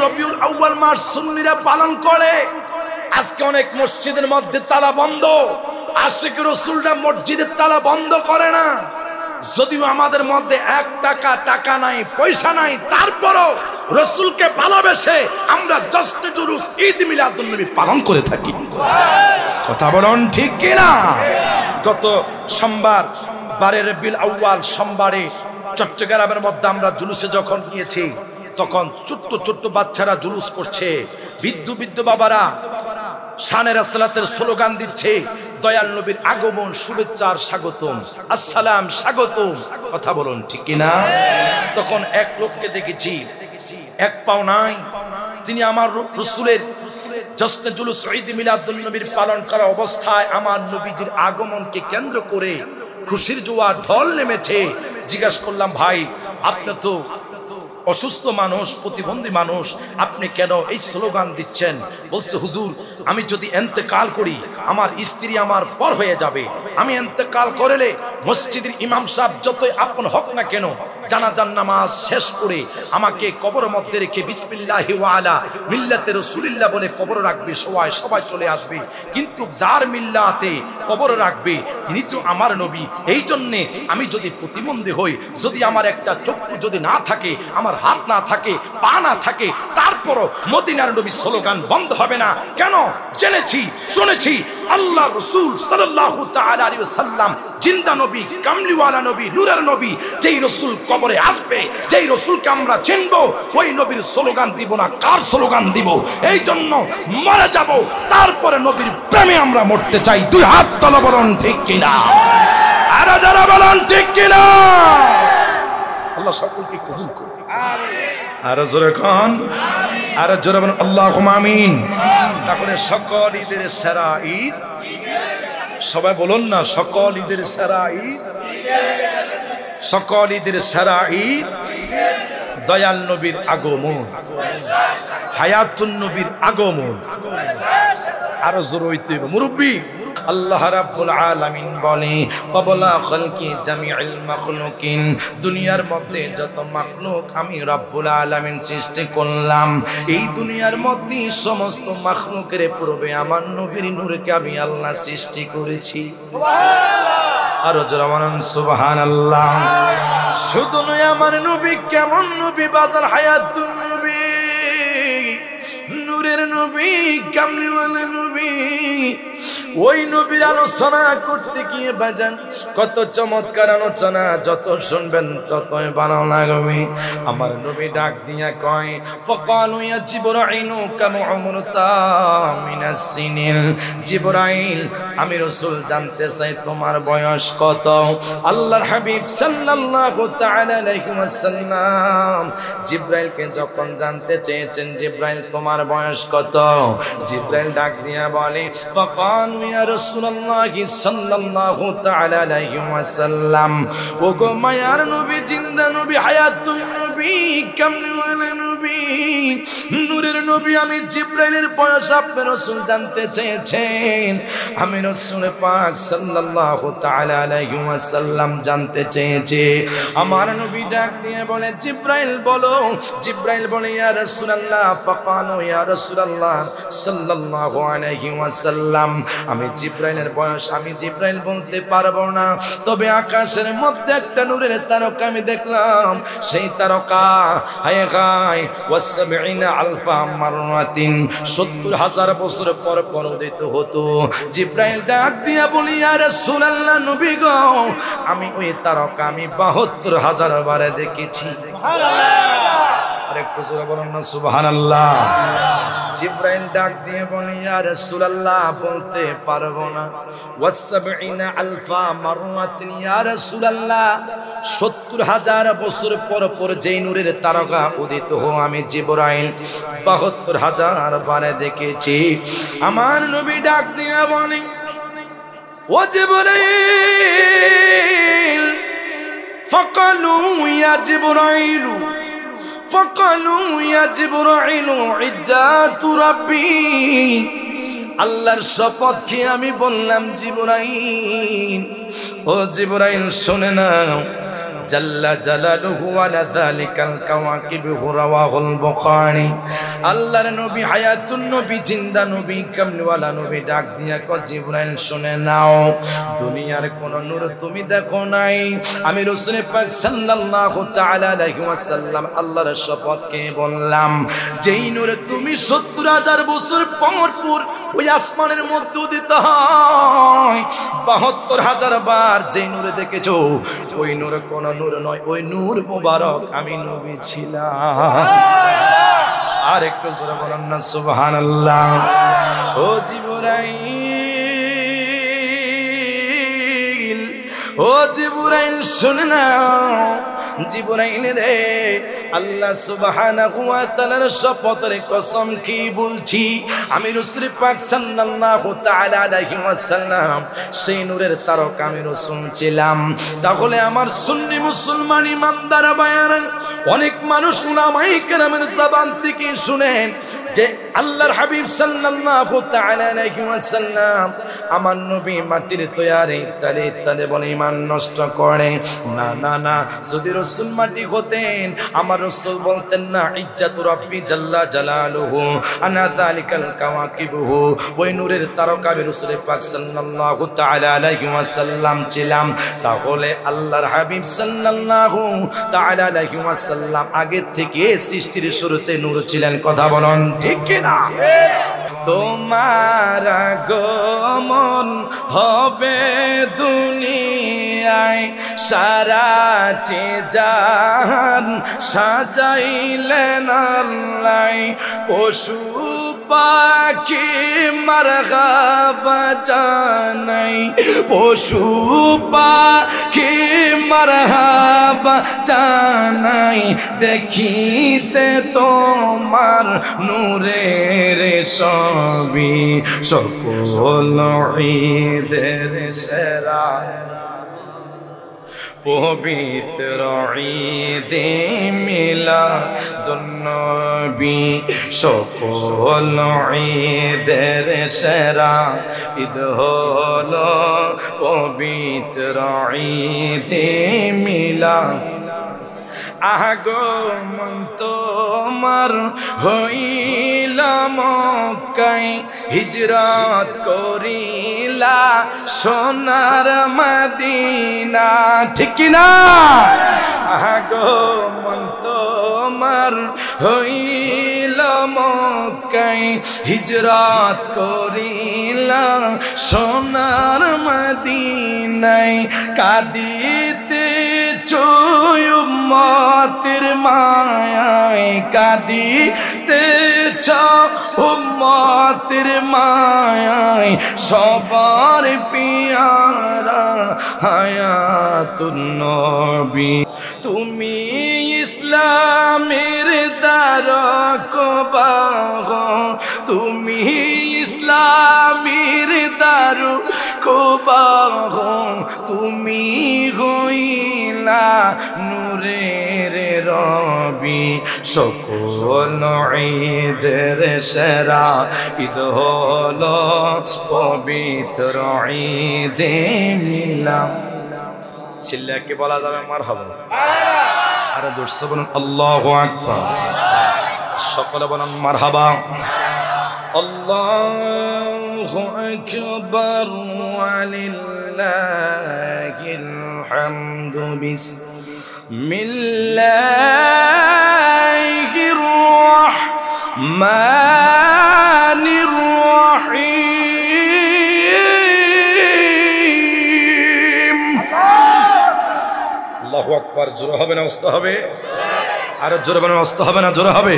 রবিউল আউয়াল মাস সুন্নিরা পালন করে। আজকে অনেক মসজিদের মধ্যে তালা বন্ধ, আশিক রাসূলরা মসজিদের তালা বন্ধ করে না। যদিও আমাদের মধ্যে এক টাকা নাই, পয়সা নাই, তারপরও রাসূলকে ভালোবেসে আমরা জশ্নে জুলুস ঈদ মিলাদুন নবী পালন করে থাকি। কথা বলুন ঠিক কিনা? গত সোমবার 12 রবিউল আউয়াল সোমবারে চট্টগ্রামের মধ্যে আমরা জুলুসে যখন গিয়েছি, তখন ছোট্ট ছোট্ট বাচ্চারা জুলুস করছে, বৃদ্ধ বাবারা শানে রাসূলাতের স্লোগান দিচ্ছে, দয়াল নবীর আগমন, শুভেচ্ছার স্বাগতম, আসসালাম, স্বাগতম। কথা বলুন ঠিক কিনা? তখন এক লোককে দেখেছি, এক পাও নাই, তিনি আমার রাসূলের জশ্নে জুলুস ঈদ মিলাদুন নবীর পালন করা অবস্থায় আমার নবীজির আগমনকে কেন্দ্র করে খুশির জোয়ার ঢল নেমেছে। জিজ্ঞাসা করলাম, ভাই আপনি তো অসুস্থ মানুষ, প্রতিবন্ধী মানুষ, আপনি কেন এই স্লোগান দিচ্ছেন? বলছে, হুজুর আমি যদি ইন্তেকাল করি আমার স্ত্রী আমার পর হয়ে যাবে, আমি ইন্তেকাল করলে মসজিদের ইমাম সাহেব যতই আপন হোক না কেন জানাজার নামাজ শেষ করে আমাকে কবরের মধ্যে রেখে বিসমিল্লাহি ওয়া আলা মিল্লাতে রাসূলিল্লাহ বলে কবর রাখবে, সবাই চলে আসবে, কিন্তু যার মিল্লাতে কবর রাখবে তিনি তো আমার নবী। এই জন্যে আমি যদি প্রতিবন্ধী হই, যদি আমার একটা চক্ষু যদি না থাকে, আমার হাত না থাকে, পা না থাকে, তারপরও মদিনার নবী স্লোগান বন্ধ হবে না। কেন? জেনেছি, শুনেছি আল্লাহ রাসূল সাল্লাল্লাহু তাআলা আলাইহি ওয়াসাল্লাম জিন্দা নবী, কামলিওয়ালা নবী, নূরের নবী। যেই রাসূল কবরে আসবে, যেই রাসূলকে আমরা চিনব, ওই নবীর স্লোগান দিব না, কার স্লোগান দিব? এই জন্য মারা যাব, তারপরে নবীর প্রেমে আমরা মরতে চাই। দুই হাত তোলো, বলুন ঠিক কিনা? আর যারা বলুন ঠিক কিনা? আল্লাহ সকলকে কবুল করুন। আর জোরে খান, আর জোরে বলুন আল্লাহুম্মা আমিন। তাহলে সকল ঈদের সেরা ঈদ, সবাই বলুন না, সকল ঈদের সেরা ঈদ, সকল ঈদের সেরা ঈদ দয়াল নবীর আগমন, হায়াতুন নবীর আগমন। আরো জোরে হইতে হবে মুরব্বি। আল্লাহ রাব্বুল আলামিন বলে, ক্বাবলা খালকি জামিউল মাখলুকিন, দুনিয়ার মধ্যে যত মাখলুক আমি রাব্বুল আলামিন সৃষ্টি করলাম, এই দুনিয়ার মধ্যে সমস্ত মাখলুকের পূর্বে আমার নবীর নূরকে আমি আল্লাহ সৃষ্টি করেছি। সুবহানাল্লাহ। আরো জোরে বলুন সুবহানাল্লাহ। শুধু নয়, আমার নবী কেমন নবী, বাজার হায়াতুন নবী, নূরের নবী, কামলিওয়ালা নবী। ওই নবীর আলোচনা করতে গিয়ে বাজান কত চমৎকার আলোচনা, যত শুনবেন ততই ভালো লাগবে। আমার নবী ডাক দিয়া কয়, ফাকালু ইয়া জিবরাইলু কাম উমরতা মিনাস সিনিল। জিবরাইল, আমি রাসূল জানতে চাই তোমার বয়স কত? আল্লাহর হাবিব সাল্লাল্লাহু তাআলা আলাইহি ওয়াসাল্লাম জিবরাইলকে যখন জানতে চেয়েছেন, জিবরাইল তোমার বয়স কত? জিবরাইল ডাক দিয়া বলে, ফাকালু ইয়া রাসূলুল্লাহ সাল্লাল্লাহু তাআলা আলাইহি ওয়াসাল্লাম, ওগো মায়ার নবী, জিন্দা নবী, হায়াতুন নবী, কামলিওয়ালা নবী, নূরের নবী, আমি জিবরাইলের বয়স আপনি রাসূল জানতে চেয়েছেন। আমি রাসূল পাক সাল্লাল্লাহু তাআলা আলাইহি ওয়াসাল্লাম জানতে চেয়েছি। আমার নবী ডাক দিয়ে বলে, জিবরাইল বলো। জিবরাইল বলে, ইয়া রাসূলুল্লাহ। ফাকালু ইয়া রাসূলুল্লাহ সাল্লাল্লাহু আলাইহি ওয়াসাল্লাম, আমি জিবরাইলের বয়স আমি জিবরাইল বলতে পারবো না, তবে আকাশের মধ্যে একটা নূরের তারকা আমি দেখলাম, সেই তারকা হায় গায় ওয়াসবিনা আলফা মাররাতিন, ৭০,০০০ বছর পর পর উদিত হতো। জিবরাইল ডাক দিয়া বলি, ইয়া রাসূলুল্লাহ নবী গো, আমি ওই তারকা আমি ৭২,০০০ বার দেখেছি। সুবহানাল্লাহ। আরেকটু জোরে বলুন না সুবহানাল্লাহ। জিবরাইল ডাক দিয়ে বলে, ইয়া রাসূলুল্লাহ বলতে পারবো না। ওয়াসবিনা আলফা মাররাতিন, ইয়া রাসূলুল্লাহ ৭০,০০০ বছর পর পর যেই নূরের তারকা উদিত হো আমি জিবরাইল ৭২,০০০ বার দেখেছি। আমার নবী ডাক দিয়ে বলে, ও জিবরাইল, ফাকালু ইয়া জিবরাইল, ফাকালু ইয়া জিবরাইল ইজ্জাতু রাব্বি, আল্লাহর শপথ খেয়ে আমি বললাম, জিবরাইল, ও জিবরাইল শুনে নাও, জাল্লা জালালুহু ওয়ালা যালিকাল কাওয়াকিবু রাওয়াহুল বুখারী। আল্লাহর নবী হায়াতুন নবী জিন্দা নবী কামলিওয়ালা নবী ডাক দিয়া কয় জিবরাইল শুনে নাও, দুনিয়ার কোন নূর তুমি দেখো নাই, আমি রাসূল পাক সাল্লাল্লাহু তাআলা আলাইহি ওয়াসাল্লাম আল্লাহর শপথকে বললাম, যেই নূরে তুমি ৭০,০০০ বছর পর ওই আসমানের মধ্যে উদিত হয় ৭২,০০০ বার যেই নূরে দেখেছো, ওই নূর কোন নূর নয়, ওই নূর মুবারক আমি নবী ছিলাম। আর একটু জোরে বলেন না সুবহানাল্লাহ। ও জিবরাইল, ও জিবরাইল শুনে নাও, জিবরাইল রে, আল্লাহ সুবহানাহু ওয়া তাআলার শপথের কসম কি বলছি, আমি রাসূল পাক সাল্লাল্লাহু তাআলা আলাইহি ওয়াসাল্লাম সেই নূরের তারকা আমি রাসূল ছিলাম। তাহলে আমার সুন্নি মুসলমান ইমানদার ভাইরা, অনেক মানুষ উলামায়ে কেরামের জবান থেকে শুনেন যে আল্লাহর হাবিব সাল্লাল্লাহু তাআলা আলাইহি ওয়াসাল্লাম আমার নবী মাটির তৈয়ারি ইত্যাদি ইত্যাদি বলে ঈমান নষ্ট করে। না না না, যদি রাসূল মাটি হতেন আমার রাসূল বলতেন না ইজ্জাতু রাব্বি জাল্লা জালালুহু আনা যালিকাল কাওয়াকিবুহু, ওই নূরের তারকা আমি রাসূল পাক সাল্লাল্লাহু তাআলা আলাইহি ওয়াসাল্লাম ছিলাম। তাহলে আল্লাহর হাবিব সাল্লাল্লাহু তাআলা আলাইহি ওয়াসাল্লাম আগে থেকে সৃষ্টির শুরুতে নূর ছিলেন। কথা বলুন ঠিক কি না? তোমার আগমন হবে দুনিয়ায়, সারাটি জাহান সাজাইলেন আল্লাহ, পশু পাখি মারহাবা জানাই, পশু পাখি মারহাবা জানাই, দেখিতে তোমার নূরের ছবি, সকল ঈদের সেরা পবিত্র ঈদে মিলাদুন নবী, সকল ঈদের সেরা ঈদ হলো পবিত্র ঈদে মিলাদ। আগমন তোমার হইল মক্কায়, হিজরত করিলা সোনার মদিনা, ঠিক কি না? আগমন তোমার হইল মক্কায়, হিজরত করিলা সোনার মদিনায়, কাঁদিতে উম্মতের মায়ায়, কাঁদিতেছ উম্মতের মায়ায়, সবার পিয়ারা হায়াতুন নবী, তুমি ইসলামের দ্বারক বাহ, তুমি ইসলামের দ্বারক বাহ, তুমি হইলা নূরের রবি, সকল ঈদের সেরা ঈদ হলো পবিত্র ঈদে মিলাদ। চিল্লাকে বলা যাবে মারহাবা? আরে জোরসে বলুন আল্লাহু আকবার, সকলে বলুন মারহাবা। আল্লাহু আকবার ওয়া লিল্লাহিল হামদু, বিসমিল্লাহির রাহমানির রহিম। আল্লাহু আকবার। জোরে হবে না অস্ত হবে? আর জোরে বলেন অস্ত হবে না জোরে হবে?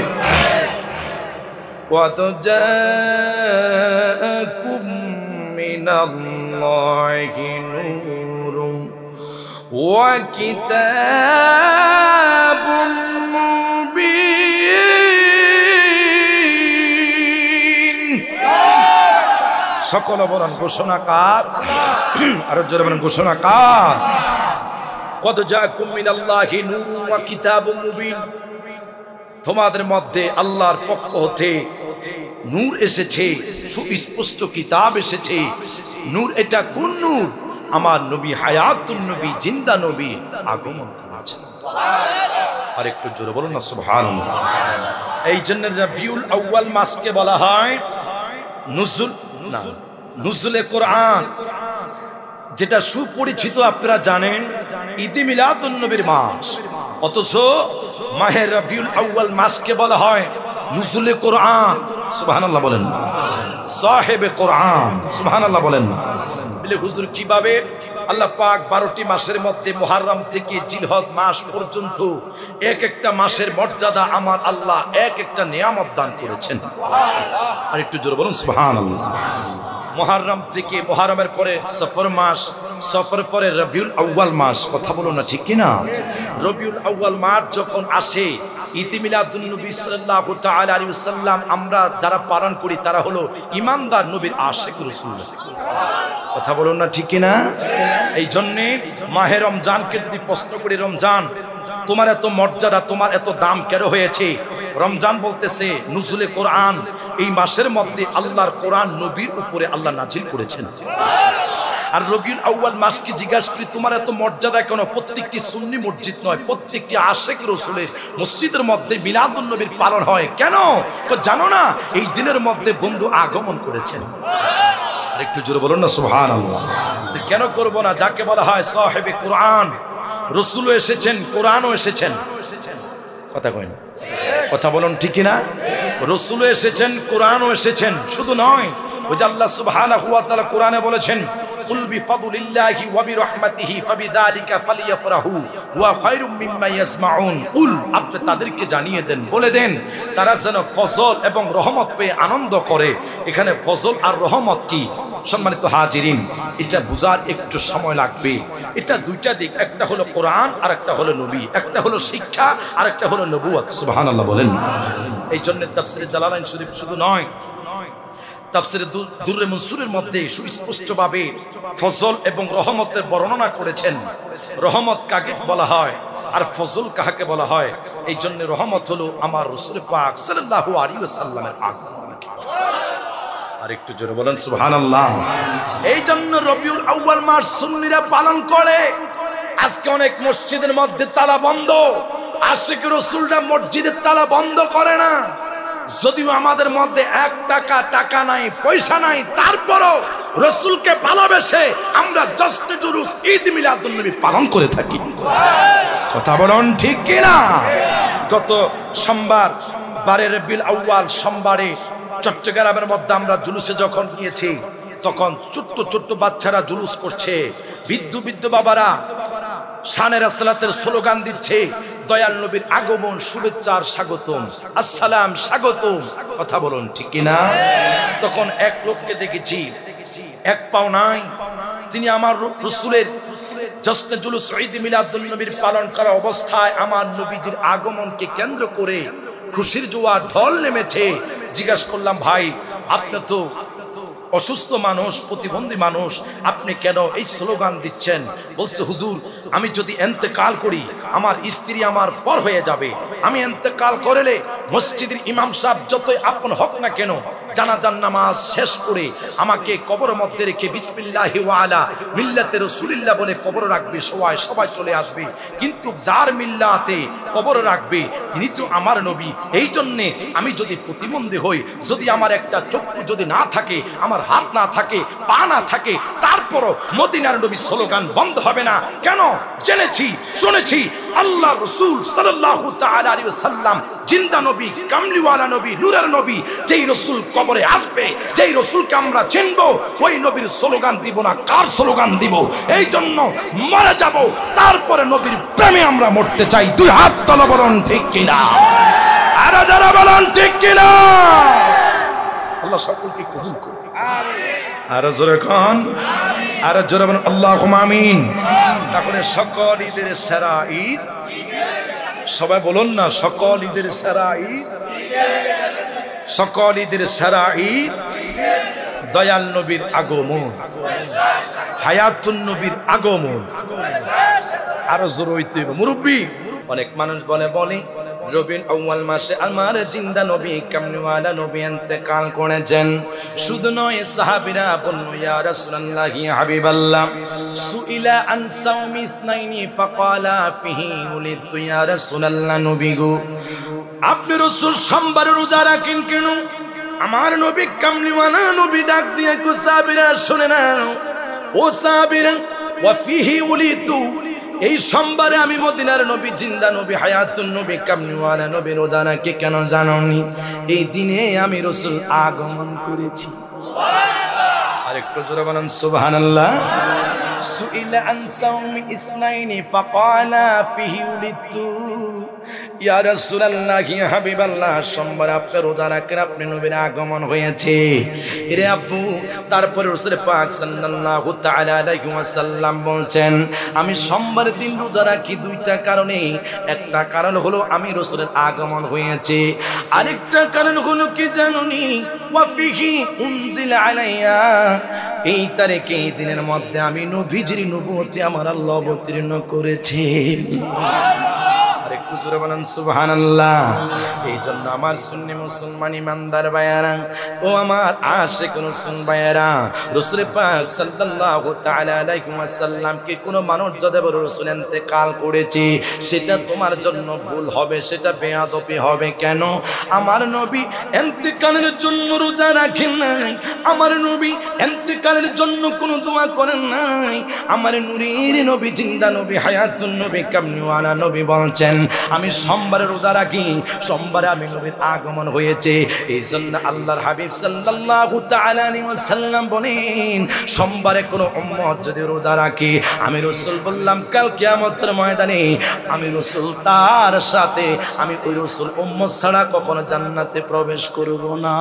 وَقَدْ جَاءَكُم مِّنَ اللَّهِ نُورٌ وَكِتَابٌ مُّبِينٌ। সকল বলেন ঘোষণা কার? আর জোরে বলেন ঘোষণা কার? قَدْ جَاءَكُم مِّنَ اللَّهِ نُورٌ وَكِتَابٌ مُّبِينٌ। তোমাদের মধ্যে আল্লাহর পক্ষ হতে নূর এসেছে, সুস্পষ্ট কিতাব এসেছে। নূর এটা কোন নূর? আমার নবী হায়াতুন নবী জিন্দা নবী আগমন করেছেন। আর একটু জোরে বলুন না সুবহানাল্লাহ। এই জন্য রবিউল আউয়াল মাসকে বলা হয় নুজুলে কোরআন, যেটা সুপরিচিত আপনারা জানেন ঈদে মিলাদুন নবীর মাস। অথচ মাহে রবিউল আউয়াল মাসকে বলা হয় নুজুলে কোরআন। সুবহানাল্লাহ বলেন, সাহেবে কোরআন। সুবহানাল্লাহ বলেন। বলে হুজুর কিভাবে? আল্লাহ পাক 12টি মাসের মধ্যে মুহররম থেকে জিলহজ মাস পর্যন্ত এক একটা মাসের মর্যাদা আমার আল্লাহ এক একটা নিয়ামত দান করেছেন। আর একটু জোরে বলুন সুবহানাল্লাহ। মুহররম থেকে, মুহররমের পরে সফর মাস, সফর পরে রবিউল আউয়াল মাস। কথা বলুন না ঠিক কিনা? রবিউল আউয়াল মাস যখন আসে, ঈদ মিলাদুন নবী সাল্লাল্লাহু তাআলা আলাইহি ওয়াসাল্লাম আমরা যারা পালন করি তারা হলো ঈমানদার নবীর আশিক রাসূল। কথা বলুন না ঠিক কিনা? এই জন্যে মাহে রমজানকে যদি প্রশ্ন করি, রমজান তোমার এত মর্যাদা, তোমার এত দাম কেন হয়েছে? রমজান বলতেছে নুজুলে কোরআন, এই মাসের মধ্যে আল্লাহর কোরআন নবীর উপরে আল্লাহ নাজিল করেছেন। আর রবিউল আউয়াল মাসকে জিজ্ঞাসা করি তোমার এত মর্যাদা কেন? প্রত্যেকটি সুন্নি মসজিদ নয়, প্রত্যেকটি আশিক রাসূলের মসজিদের মধ্যে মিলাদুন নবীর পালন হয়। কেন জানো না? এই দিনের মধ্যে বন্ধু আগমন করেছেন। একটু জোরে বলুন না সুবহানাল্লাহ। কেন করব না? যাকে বলা হয় সাহেবে কোরআন, রাসূলও এসেছেন, কোরআনও এসেছেন। কথা কয় না? কথা বলুন ঠিক কিনা? রাসূলও এসেছেন, কোরআনও এসেছেন। শুধু নয়, ওই যে আল্লাহ সুবহানাহু ওয়া তাআলা কোরআনে বলেছেন কুল বিফাদলিল্লাহি ওয়া বিরহমাতিহি ফাবিযালিকা ফালিয়াফরাহু ওয়া খায়রুম মিম্মা ইয়াসমাউন। কুল, আপনি তাদেরকে জানিয়ে দেন, বলে দেন তারা যেন ফজল এবং রহমত পেয়ে আনন্দ করে। এখানে ফজল আর রহমত কি? সম্মানিত হাজিরিন, এটা বুঝার একটু সময় লাগবে। এটা দুইটা দিক, একটা হলো কোরআন আর একটা হলো নবী, একটা হলো শিক্ষা আর একটা হলো নবুয়ত। সুবহানাল্লাহ বলেন। এই জন্য তাফসীরে জালালাইন শরীফ শুধু নয়, তাফসীরে দুররে মনসুরের মধ্যে সুস্পষ্টভাবে ফজল এবং রহমতের বর্ণনা করেছেন। রহমত কাকে বলা হয় আর ফজল কাকে বলা হয়? এই জন্য রহমত হলো আমার রাসূল পাক সাল্লাল্লাহু আলাইহি ওয়াসাল্লামের আগমন। আর একটু জোরে বলেন সুবহানাল্লাহ। এই জন্য রবিউল আউয়াল মাস সুন্নিরা পালন করে। আজকে অনেক মসজিদের মধ্যে তালা বন্ধ, আশিক রাসূলরা মসজিদের তালা বন্ধ করে না। যদিও আমাদের মধ্যে 1 টাকা নাই, পয়সা নাই, তারপরও রাসূলকে ভালোবেসে আমরা জশ্নে জুলুস ঈদ মিলাদুন নবী পালন করে থাকি। কথা বলুন ঠিক কিনা? গত সোমবার 12 রবিউল আউয়াল সোমবারে চট্টগ্রামের মধ্যে আমরা জুলুসে যখন গিয়েছি, তখন ছোট্ট ছোট্ট বাচ্চারা জুলুস করছে, বৃদ্ধ বাবারা শানে রাসূলের স্লোগান দিচ্ছে, দয়াল নবীর আগমন, শুভেচ্ছার স্বাগতম, আসসালাম, স্বাগতম। কথা বলুন ঠিক কিনা? তখন এক লোককে দেখেছি, 1 পাও নাই, তিনি আমার রাসূলের জশ্নে জুলুস ঈদ মিলাদুন নবীর পালন করা অবস্থায় আমার নবীজির আগমনকে কেন্দ্র করে খুশির জোয়ার ঢল নেমেছে। জিজ্ঞাসা করলাম, ভাই আপনি তো অসুস্থ মানুষ, প্রতিবন্ধী মানুষ, আপনি কেন এই স্লোগান দিচ্ছেন? বলছে, হুজুর আমি যদি ইন্তেকাল করি আমার স্ত্রী আমার পর হয়ে যাবে। আমি ইন্তেকাল করলে মসজিদের ইমাম সাহেব যতই আপন হোক না কেন, জানাজার নামাজ শেষ করে আমাকে কবরের মধ্যে রেখে বিসমিল্লাহি ওয়া আলা মিল্লাতে রাসূলিল্লাহ বলে কবর রাখবে, সবাই চলে আসবে। কিন্তু যার মিল্লাতে কবর রাখবে তিনি তো আমার নবী। এই জন্যে আমি যদি প্রতিবন্ধী হই, যদি আমার একটা চক্ষু যদি না থাকে, আমার হাত না থাকে, পা না থাকে, তারপরও মদিনার নবী স্লোগান বন্ধ হবে না। কেন? জেনেছি, শুনেছি আল্লাহ রাসূল সাল্লাল্লাহু তাআলা আলাইহি ওয়াসাল্লাম জিন্দা নবী, কামলিওয়ালা নবী, নূরের নবী। যেই রাসূল কবরে আসবে, যেই রাসূলকে আমরা চিনবো, ওই নবীর স্লোগান দিব না, কার স্লোগান দিব? এই জন্য মরে যাব, তারপরে নবীর প্রেমে আমরা মরতে চাই। 2 হাত তোলো, বলুন ঠিক কিনা? আর যারা বলুন ঠিক কিনা? আল্লাহ সকলকে কবুল করুন। আর জোরে খান, আর জোরে বলুন আল্লাহুম্মা আমিন। তাহলে সকল ঈদের সেরা ঈদ, সবাই বলুন না, সকল ঈদের সেরা ঈদ, সকল ঈদের সেরা ঈদ দয়াল নবীর আগমন, হায়াতুন নবীর আগমন। আরো জোরে হইতে হবে মুরব্বি। অনেক মানুষ বলে রবিউল আউয়াল মাসে আমার জিন্দা নবী কামলিওয়ালা নবী ইন্তেকাল করেছেন। শুধু নয়, সাহাবীরা বলল, ইয়া রাসূলুল্লাহ ইয়া হাবিবাল্লাহ, সুইলা আন সাওমি ইসনাইনি ফাকালা ফিহি উলিদতু ইয়া রাসূলুল্লাহ, নবী গো আপনি রাসূল সোমবার রোজা রাখেন কেন? আমার নবী কামলিওয়ালা নবী ডাক দিয়ে কো, সাহাবীরা শুনে নাও, ও সাহাবীরা, ওয়া ফিহি উলিদতু, এই সোমবারে আমি মদিনার নবী, জিন্দা নবী, হায়াতুন নবী, কামলিওয়ালা নবী রোজা রাখি কেন জানোনি? এই দিনে আমি রাসূল আগমন করেছি। আরেকটু জোরে বলেন সুবহানাল্লাহ। সুইলা আন সাওমি ইসনাইনি ফাকালা ফিহি উলিদতু ইয়া রাসূলুল্লাহ ইয়া হাবিবাল্লাহ, সোমবার আপনি রোজা রাখেন, আপনি নবীর আগমন হয়েছে। এরে আব্বু, তারপরে রাসূল পাক সাল্লাল্লাহু তাআলা আলাইহি ওয়াসাল্লাম বলছেন, আমি সোমবার দিন রোজা রাখি দুইটা কারণে। একটা কারণ হলো আমি রাসূলের আগমন হয়েছে, আরেকটা কারণ হলো কি জানুনি? ওয়া ফিহি উনজিলা আলাইয়া, এই তারিখে এই দিনের মধ্যে আমি নবীজির নবুয়তি আমার আল্লাহ অবতীর্ণ করেছে। একটু জোরে বলেন সুবহানাল্লাহ। এই জন্য আমার সুন্নি মুসলমান ইমানদার ভাইয়েরা, ও আমার আশিক রাসূল ভাইয়েরা, রাসূল পাক সাল্লাল্লাহু তাআলা আলাইহি ওয়াসাল্লামকে কোন মানুষ যদি বলে রাসূল ইন্তেকাল করেছে, সেটা তোমার জন্য ভুল হবে, সেটা বেয়াদবি হবে। কেন? আমার নবী ইন্তেকালের জন্য রোজা রাখেন নাই, আমার নবী ইন্তেকালের জন্য কোনো দোয়া করেন নাই। আমার নূরের নবী, জিন্দা নবী, হায়াতুন নবী, কামলিওয়ালা নবী বলছেন, আমি সোমবারে রোজা রাখি, সোমবারে আমি নবীর আগমন হয়েছে। এই জন্য আল্লাহর হাবিব সাল্লাল্লাহু তাআলা আলাইহি ওয়াসাল্লাম বলেন, সোমবারে কোনো উম্মত যদি রোজা রাখে, আমি রাসূল বললাম কাল কিয়ামতের ময়দানে আমি রাসূল তার সাথে, আমি ওই রাসূল উম্মত ছাড়া কখনো জান্নাতে প্রবেশ করব না।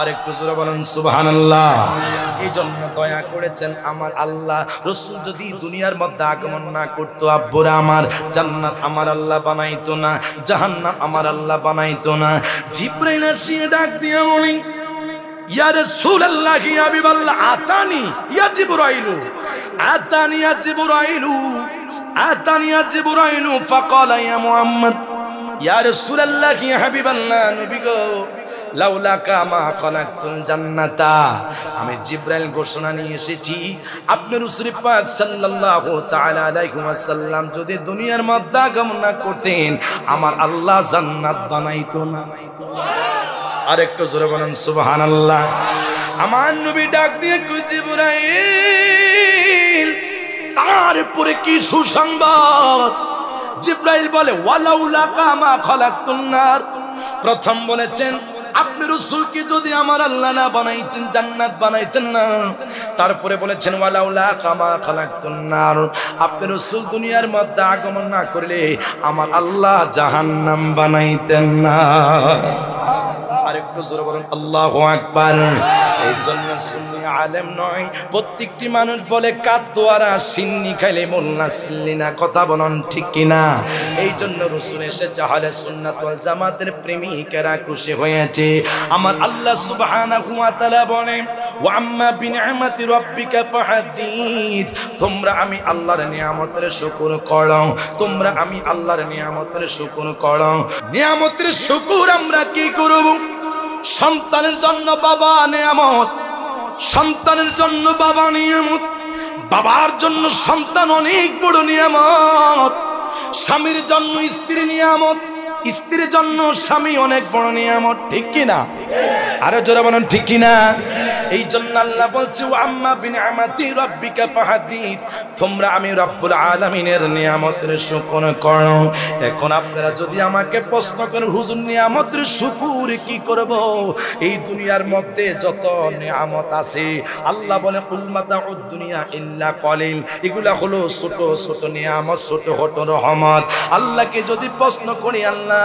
আর একটু জোরে বলেন সুবহানাল্লাহ। এই জন্য দয়া করেছেন আমার আল্লাহ, রাসূল যদি দুনিয়ার মধ্যে আগমন না করতো, আব্বুরা আমার, জান্নাত আমার আল্লাহ বানাইতো না, জাহান্নাম আমার আল্লাহ বানাইতো না। জিবরাইল আসিয়ে ডাক দিয়ে বলি, ইয়া রাসূলুল্লাহ ইয়া হাবিবাল্লাহ, আতানি ইয়া জিবরাইল, আতানি ইয়া জিবরাইল, আতানি ইয়া জিবরাইল, ফাকালা ইয়া মুহাম্মদ, ইয়া রাসূলুল্লাহ ইয়া হাবিবাল্লাহ, নবী গো, লাউলাকা মা খালাকতুল জান্নাতা, আমি জিবরাইল ঘোষণা নিয়ে এসেছি, আপনি রাসূল পাক সাল্লাল্লাহু তাআলা আলাইহি ওয়াসাল্লাম যদি দুনিয়ার মধ্যে আগমন না করতেন, আমার আল্লাহ জান্নাত বানাইতো না। আর একটু জোরে বলেন সুবহানাল্লাহ। আমার নবী ডাক দিয়ে কই, জিবরাইল, তারপরে কি সুসংবাদ? জিবরাইল বলে, ওয়ালাউলাকা মা খালাকতুন নার, প্রথম বলেছেন আপনি রাসূলকে যদি আমার আল্লাহ না বানাইতেন, জান্নাত বানাইতেন না। তারপরে বলেছেন ওয়ালাউলা কামা খালাকতুন নার, আপনি রাসূল দুনিয়ার মধ্যে আগমন না করলে আমার আল্লাহ জাহান্নাম বানাইতেন না। আরেকটু জোরে বলুন আল্লাহু আকবার। এই জন্য সুন্নি আলেম নয়, প্রত্যেকটি মানুষ বলে কাদওয়ারা সিন্নি খাইলে মোল্লা সিল্লি না, কথা বলুন ঠিক কিনা? এই জন্য রাসূল এসেছে, আহলে সুন্নাত ওয়াল জামাতের প্রেমিকেরা খুশি হয়েছে। আমার আল্লাহ সুবহানাহু ওয়া তাআলা বলেন, ওয়া আম্মা বিনিআমাতি রাব্বিকা ফাহাদিস, তোমরা আমি আল্লাহর নিয়ামতের শুকর করো, তোমরা আমি আল্লাহর নিয়ামতের শুকর করো। নিয়ামতের শুকর আমরা কি করব? সন্তানের জন্য বাবা নিয়ামত, সন্তানের জন্য বাবা নিয়ামত, বাবার জন্য সন্তান অনেক বড় নিয়ামত, স্বামীর জন্য স্ত্রী নিয়ামত, স্ত্রীর জন্য স্বামী অনেক বড় নিয়ামত, ঠিক কিনা? আরো জোরে বলুন ঠিক কিনা? এই জন্য আল্লাহ বলছে, ওয়া আম্মা বিনিআমাতি রাব্বিকা ফাহাদিস, তোমরা আমি রব্বুল আলামিনের নিয়ামতের শুকর করো। এখন আপনারা যদি আমাকে প্রশ্ন করেন, হুজুর নিয়ামতের শুকর কি করব? এই দুনিয়ার মধ্যে যত নিয়ামত আছে, আল্লাহ বলে কুল মাতাউদ দুনিয়া ইল্লা কলিল, এগুলা হলো ছোট ছোট নিয়ামত, ছোট ছোট রহমত। আল্লাহকে যদি প্রশ্ন করি, আল্লাহ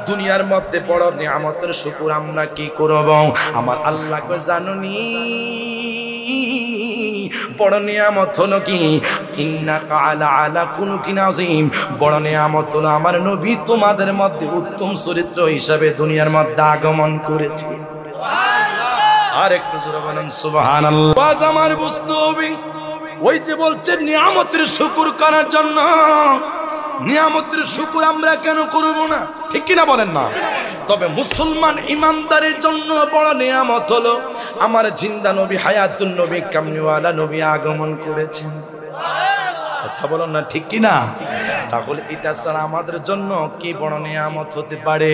দুনিয়ার মধ্যে বড় নিয়ামতের শুকর আমরা কি করব? আমার আল্লাহকে জানুনি বড় নিয়ামত হলো কি? ইন্নাকা আলা খুলুকিন আযীম, বড় নিয়ামত হলো আমার নবী তোমাদের মধ্যে উত্তম চরিত্র হিসাবে দুনিয়ার মধ্যে আগমন করেছে। আর একটু জোরে বলেন সুবহানাল্লাহ। আজ আমার বুঝতে হবে, ওই যে বলছে নিয়ামতের শুকর করার জন্য, নিয়ামতের শুকর আমরা কেন করব না? ঠিক কিনা বলেন না? তবে মুসলমান ইমানদারের জন্য বড় নিয়ামত হলো আমার জিন্দা নবী হায়াতুন নবী কামলিওয়ালা নবী আগমন করেছেন। কথা বলেন না ঠিক কিনা? তাহলে এটা ছাড়া আমাদের জন্য কি বড় নিয়ামত হতে পারে?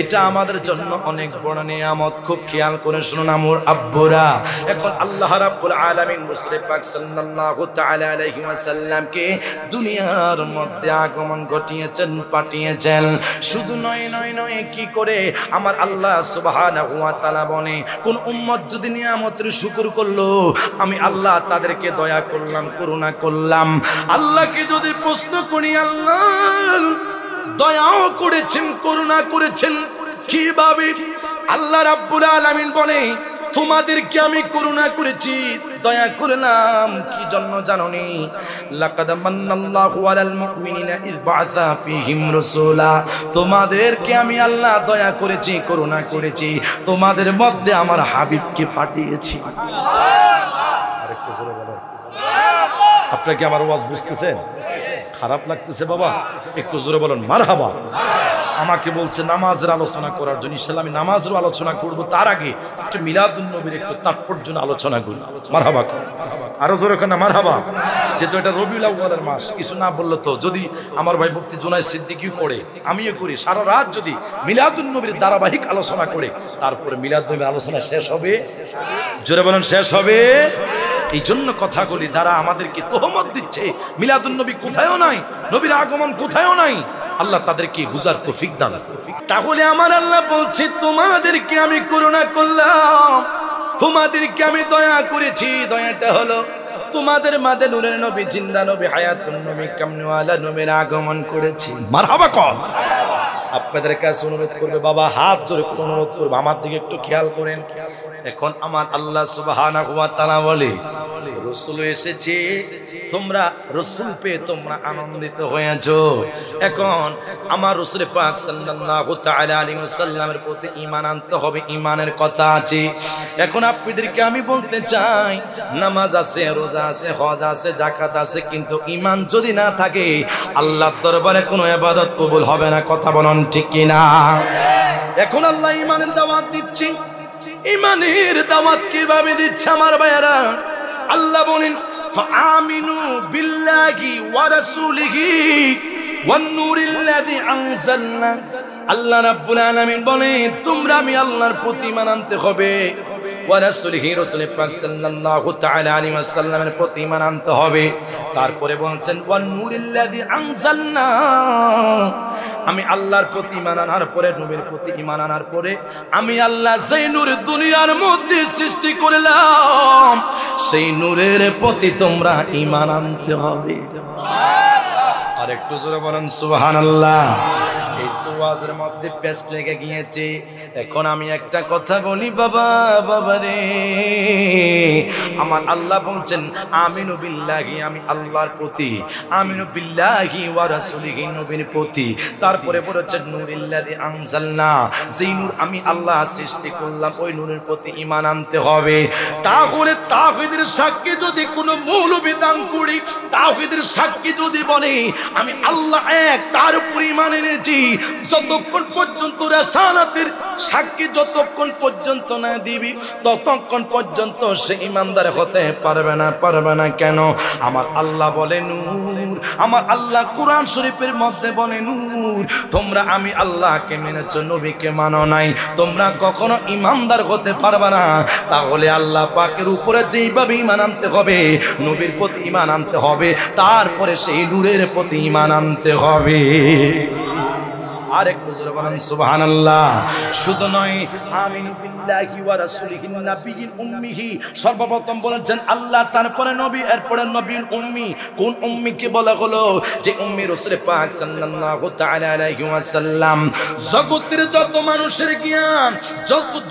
এটা আমাদের জন্য অনেক বড় নিয়ামত। খুব খেয়াল করে শুনুন আমার আব্বুরা। এখন আল্লাহ রাব্বুল আলামিন মুসলিম পাক সাল্লাল্লাহু তাআলা আলাইহি ওয়াসাল্লামকে দুনিয়ার মধ্যে আগমন ঘটিয়েছেন, পাঠিয়েছেন। শুধু নয় কি করে আমার আল্লাহ সুবহানাহু ওয়া তাআলা বলে কোন উম্মত যদি নিয়ামতের শুকর করলো আমি আল্লাহ তাদেরকে দয়া করলাম, করুণা করলাম। আল্লাহকে যদি প্রশ্ন করি আল্লাহ দয়াও করেছেন, করুণা করেছেন কিভাবে? আল্লাহ রাব্বুল আলামিন বলে তোমাদেরকে আমি করুণা করেছি, দয়া করলাম কি জন্য জানোনি? লাকাদ মান্নাল্লাহু আলাল মুমিনিনা ইয বাআসা ফীহিম রাসূলা। তোমাদেরকে আমি আল্লাহ দয়া করেছি, করুণা করেছি, তোমাদের মধ্যে আমার হাবিবকে পাঠিয়েছি। আরেকটু জোরে বলো। আপনারা কি আমার ওয়াজ বুঝতেছেন? খারাপ লাগতেছে বাবা? একটু জোরে বলেন মারহাবা। আমাকে বলছে নামাজের আলোচনা করার জন্য। ইনশাআল্লাহ আমি নামাজের আলোচনা করব, তার আগে একটু মিলাদুন নবীর একটু তাৎপর্য আলোচনা করি। মারহাবা কর, আরো জোরে কর না মারহাবা। যেহেতু এটা রবিউল আউয়ালের মাস, কিছু না বললে তো যদি আমার ভাই মুফতি জুনায়েদ সিদ্দিকীও করে, আমিও করি, সারা রাত যদি মিলাদুন নবীর ধারাবাহিক আলোচনা করে তারপরে মিলাদুন নবীর আলোচনা শেষ হবে, জোরে বলেন শেষ হবে। এই জন্য কথাগুলি যারা আমাদেরকে তোহমত দিচ্ছে মিলাদুন নবী কোথায়ও নাই, নবীর আগমন কোথায়ও নাই, আল্লাহ তাদেরকে বুঝার তৌফিক দান করুন। তাহলে আমার আল্লাহ বলছে তোমাদেরকে আমি করুণা করলাম, তোমাদেরকে আমি দয়া করেছি। দয়াটা হলো তোমাদের মাঝে নূরের নবী জিন্দা নবী হায়াতুন নবী কামলিওয়ালা নবীর আগমন করেছি। মারহাবা কর। আপনাদের কাছে অনুরোধ করবে বাবা, হাত জোরে অনুরোধ করবে, আমার দিকে একটু খেয়াল করেন। এখন আমার আল্লাহ সুবহানাহু ওয়া তাআলা বলে রাসূল এসেছে, তোমরা রাসূল পেয়ে তোমরা আনন্দিত হয়েছো। এখন আমার রাসূল পাক সাল্লাল্লাহু তাআলা আলাইহি ওয়াসাল্লামের প্রতি ঈমান আনতে হবে, ঈমানের কথা আছে। এখন আপনাদেরকে আমি বলতে চাই নামাজ আছে, রোজা আছে, হজ আছে, যাকাত আছে, কিন্তু ঈমান যদি না থাকে আল্লাহর দরবারে কোনো ইবাদত কবুল হবে না। কথা বলেন ঠিক কি না? এখন আল্লাহ ঈমানের দাওয়াত দিচ্ছে। ঈমানের দাওয়াত কিভাবে দিচ্ছে আমার ভাইয়েরা? আল্লাহ বলেন ফাআমিনু বিল্লাহি ওয়া রাসূলিহি ওয়ান নূরিল্লাযী আনজালনা। আল্লাহ রাব্বুল আলামিন বলে তোমরা আমি আল্লাহর প্রতি ঈমান আনতে হবে, ওয়া রাসূলিহি রাসূল পাক সাল্লাল্লাহু তাআলা আলাইহি ওয়াসাল্লামের প্রতি ঈমান আনতে হবে। তারপরে বলছেন ওয়ান নূরিল্লাযী আনজালনা, আমি আল্লাহর প্রতি ঈমান আনার পরে, নবীর প্রতি ঈমান আনার পরে আমি আল্লাহ সেই নূর দুনিয়ার মধ্যে সৃষ্টি করলাম, সেই নূরের প্রতি তোমরা ঈমান আনতে হবে। আর একটু জোরে বলেন সুবহানাল্লাহ। এই তো ওয়াজের মধ্যে পেশ লেগে গিয়েছে। এখন আমি একটা কথা বলি বাবা, বাবা রে, আমার আল্লাহ বলছেন আমিনু বিল্লাহি, আমি আল্লাহর প্রতি, আমিনু বিল্লাহি ওয়া রাসূলিহি, নবীর প্রতি। তারপরে বলেছেন নূরিল্লাযী আনজালনা, যেই নূর আমি আল্লাহ সৃষ্টি করলাম ওই নূরের প্রতি ঈমান আনতে হবে। তাহলে তাওহীদের সাক্ষী যদি কোনো মৌলবী দান করি, তাওহীদের সাক্ষী যদি বলে আমি আল্লাহ এক, তার উপর ঈমান এনেছি, যতক্ষণ পর্যন্ত রিসালাতের সাক্ষী যতক্ষণ পর্যন্ত না দিবি ততক্ষণ পর্যন্ত সে ঈমানদার হতে পারবে না। পারবে না কেন? আমার আল্লাহ বলে নূর, আমার আল্লাহ কোরআন শরীফের মধ্যে বলে নূর। তোমরা আমি আল্লাহকে মেনেছো, নবীকে মানো নাই, তোমরা কখনো ঈমানদার হতে পারবে না। তাহলে আল্লাহ পাকের উপরে যেইভাবে ঈমান আনতে হবে, নবীর প্রতি ঈমান আনতে হবে, তারপরে সেই নূরের প্রতি ঈমান আনতে হবে। আরেকটু জোরে বলেন সুবহানাল্লাহ। শুধু নয় আমিনু বিল্লাহি ওয়া রাসূলিহি নাবিয়্যিল উম্মিহি, সর্বপ্রথম বলেছেন আল্লাহ, তারপরে নবী, এরপরে নবীর উম্মি। কোন উম্মিকে বলা হলো? যে উম্মি রাসূল পাক সাল্লাল্লাহু তাআলা আলাইহি ওয়াসাল্লাম। জগতের যত মানুষের জ্ঞান,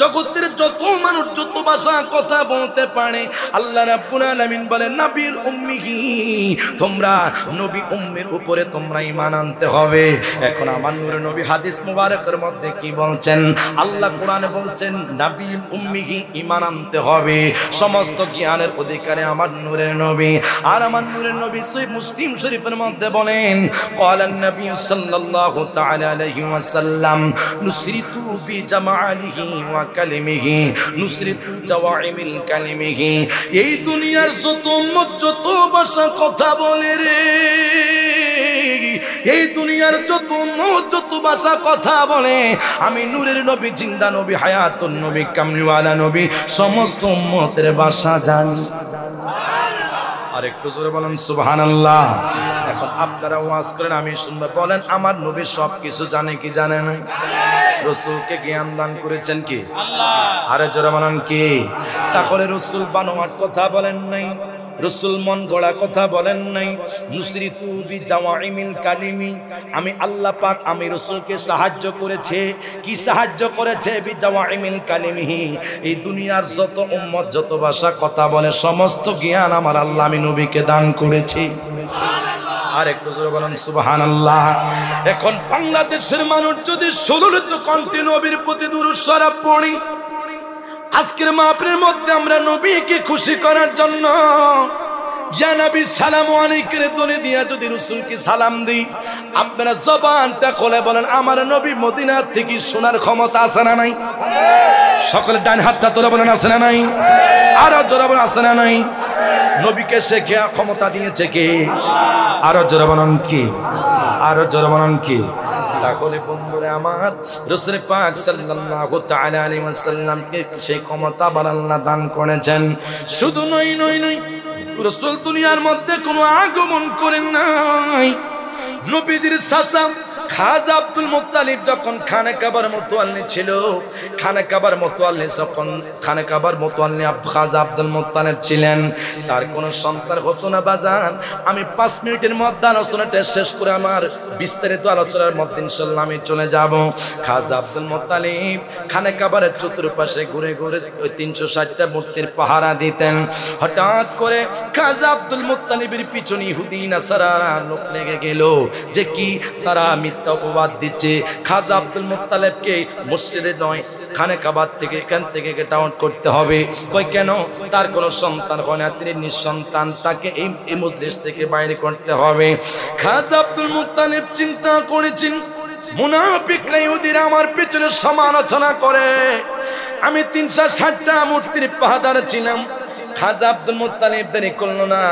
জগতের যত মানুষ যত ভাষা কথা বলতে পারে, আল্লাহ রাব্বুল আলামিন বলেন নবীর উম্মিহি, তোমরা নবী উম্মির উপরে তোমরা ঈমান আনতে হবে। এখন আমার নূরের নবী হাদিস মুবারকের মধ্যে কি বলছেন? আল্লাহ কোরআনে বলছেন নবী উম্মিহি ঈমান আনতে হবে। সমস্ত জ্ঞানের অধিকারী আমার নূরের নবী। আর আমার নূরের নবী সহিহ মুসলিম শরীফের মধ্যে বলেন ক্বালান নবী সাল্লাল্লাহু তাআলা আলাইহি ওয়াসাল্লাম নুসরিতু বিজামালিহি ওয়া কালিমিহি নুসরিতু জাওয়াইমিল কালিমিহি। এই দুনিয়ার যত উম্মত যত ভাষা কথা বলে রে, এই দুনিয়ার যত উম্মত যত ভাষা কথা বলে, আমি নূরের নবী জিন্দা নবী হায়াতুন নবী কামলিওয়ালা নবী সমস্ত উম্মতের ভাষা জানি। আর একটু জোরে বলেন সুবহানাল্লাহ। এখন আপনারা ওয়াজ করেন, আমি শুনবো। বলেন আমার নবী সব কিছু জানে কি জানে না? রাসূলকে জ্ঞান দান করেছেন কি আল্লাহ? আরে জোরে বলেন কি? তাহলে রাসূল বানোয়াট কথা বলেন নাই, রাসূল মন গড়া কথা বলেন নাই। নুসরিতু বিজাওয়াইমিল কালিমি, আমি আল্লাহ পাক আমি রাসূলকে সাহায্য করেছে। কি সাহায্য করেছে? বিজাওয়াইমিল কালিমিহি, এই দুনিয়ার যত উম্মত যত ভাষা কথা বলে সমস্ত জ্ঞান আমার আল্লাহ আমি নবীকে দান করেছি। আর একটু জোরে বলেন সুবহানাল্লাহ। এখন বাংলাদেশের মানুষ যদি সুললিত কণ্ঠে নবীর প্রতি দুরূদ শরীফ পড়ি, আজকের মাহফিলের মধ্যে আমরা নবীকে খুশি করার জন্য ইয়া নবী সালামু আলাইকুম ধ্বনি দিয়া যদি রাসূলকে সালাম দিই, আপনারা জবানটা খুলে বলেন আমার নবী মদিনা থেকে শোনার ক্ষমতা আছে না নাই? সকলে ডান হাতটা তুলে বলেন আছে না নাই? আরো জোরে বলেন আছে না নাই? নবীকে শেখা ক্ষমতা দিয়েছে কে? আরো জোরে বলেন কি? আরো জোরে বলেন কি? তাহলে বন্ধুরা আমার রাসূল পাক সাল্লাল্লাহু তাআলা আলাইহি ওয়াসাল্লামকে সেই ক্ষমতা আল্লাহ দান করেছেন। শুধু নয় রাসূল দুনিয়ার মধ্যে কোনো আগমন করেন নাই। নবীজির চাচা খাজা আব্দুল মুত্তালিব যখন খানে কাবার মুতাওয়াল্লি ছিল, খানে কাবার মুতাওয়াল্লি যখন খানে কাবার মুতাওয়াল্লি খাজা আব্দুল মুত্তালিব ছিলেন, তার কোনো সন্তান হতো না বাজান। আমি 5 মিনিটের মধ্যে আলোচনাটা শেষ করে আমার বিস্তারিত আলোচনার মধ্যে ইনশাআল্লাহ আমি চলে যাব। খাজা আব্দুল মুত্তালিব খানে কাবারের চতুর্পাশে ঘুরে ঘুরে ওই 360টা মূর্তির পাহারা দিতেন। হঠাৎ করে খাজা আব্দুল মুত্তালিবের পিছনে ইহুদি নাসারা লোক লেগে গেল যে কি তারা অপবাদ দিচ্ছে খাজা আব্দুল মুত্তালিবকে মসজিদে নয় খানে কাবার থেকে এখান থেকে গেট আউট করতে হবে। কই কেন? তার কোনো সন্তান হয় না, তিনি নিঃসন্তান, তাকে এই মজলিস থেকে বাইরে করতে হবে। খাজা আব্দুল মুত্তালিব চিন্তা করেছেন মুনাফিকরা ইহুদিরা আমার পেছনে সমালোচনা করে, আমি 360টা মূর্তির পাহাদার ছিলাম। খাজা আব্দুল মুত্তালিব দেরি করলো না,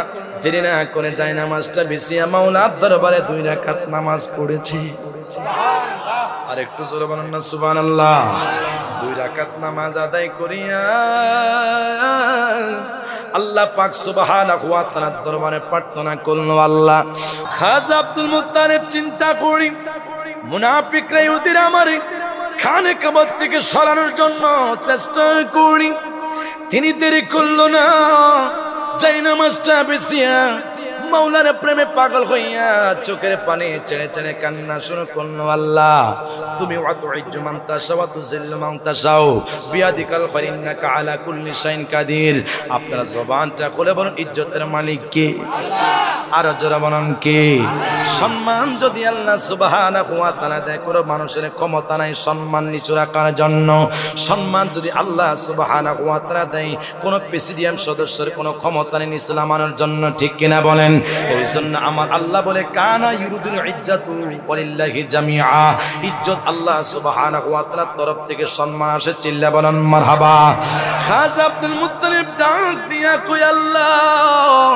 দেরি না করে যায় নামাজটা বিছিয়ে মাওলার দরবারে 2 রাকাত নামাজ পড়েছি। আর একটু জোরে বলেন না সুবহানাল্লাহ। 2 রাকাত নামাজ আদায় করিয়া আল্লাহ পাক সুবহানাহু ওয়া তাআলার দরবারে প্রার্থনা করলো, আল্লাহ খাজা আব্দুল মুত্তালিব চিন্তা করি মুনাফিকরা ইহুদিরা আমারে খানে কাবার থেকে সরানোর জন্য চেষ্টা করি, তিনি দেরি করলো না, যাই নামাজটা বিছিয়া মাওলার প্রেমে পাগল হইয়া চোখের পানি ছেড়ে ছেড়ে কান্না শুরু করলো, আল্লাহ তুমি ওয়াতুইজ্জু মান তাশাউ ওয়া তুযিল্লু মান তাশাউ বিয়াদিকাল খায়র ইন্নাকা আলা কুল্লি শাইইন কাদির। আপনারা জবানটা খুলে বলুন ইজ্জতের মালিক কে? আল্লাহ। আর জোরে বলুন কে? সম্মান যদি আল্লাহ সুবহানাহু ওয়া তাআলা দেয়, কোনো মানুষের ক্ষমতা নাই সম্মান নিচু রাখার জন্য। সম্মান যদি আল্লাহ সুবহানাহু ওয়া তাআলা দেয়, কোনো প্রেসিডিয়াম সদস্যের কোনো ক্ষমতা নেই নিচু নামানোর জন্য, ঠিক কিনা বলেন? এই জন্য আমার আল্লাহ বলে কানা ইউরিদুল ইজ্জাতু ওয়ালিল্লাহি জামিআ, ইজ্জত আল্লাহ সুবহানাহু ওয়া তাআলার তরফ থেকে সম্মান আসে, চিল্লা বলেন মারহাবা। খাজা আব্দুল মুত্তালিব ডাক দিয়া কই, আল্লাহ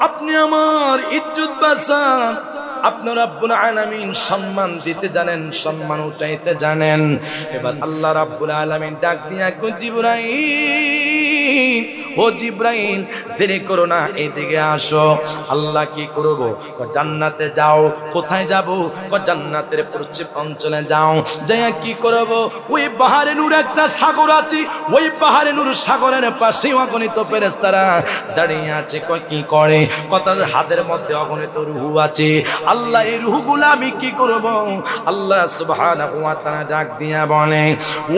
আপনি আমার ইজ্জত বাঁচান, আপনি রব্বুল আলামিন সম্মান দিতে জানেন, সম্মান উঠাইতে জানেন। এবার আল্লাহ রব্বুল আলামিন ডাক দিয়া কই, জিবরাইল ও জিবরাইল দেরি করো না, এদিকে আসো। আল্লাহ কি করব? জান্নাতে যাও। কোথায় যাব? জান্নাতের পশ্চিম অঞ্চলে যাও। যাইয়া কি করব? ওই পাহাড়ে নূর একটা সাগর আছে, ওই পাহাড়ে নূর সাগরের পাশে অগণিত ফেরেশতারা দাঁড়িয়ে আছে। কি করে? তাদের হাতের মধ্যে অগণিত রূহ আছে। আল্লাহ এই রূহগুলো আমি কি করব? আল্লাহ সুবহানাহু ওয়া তাআলা ডাক দিয়া বলে,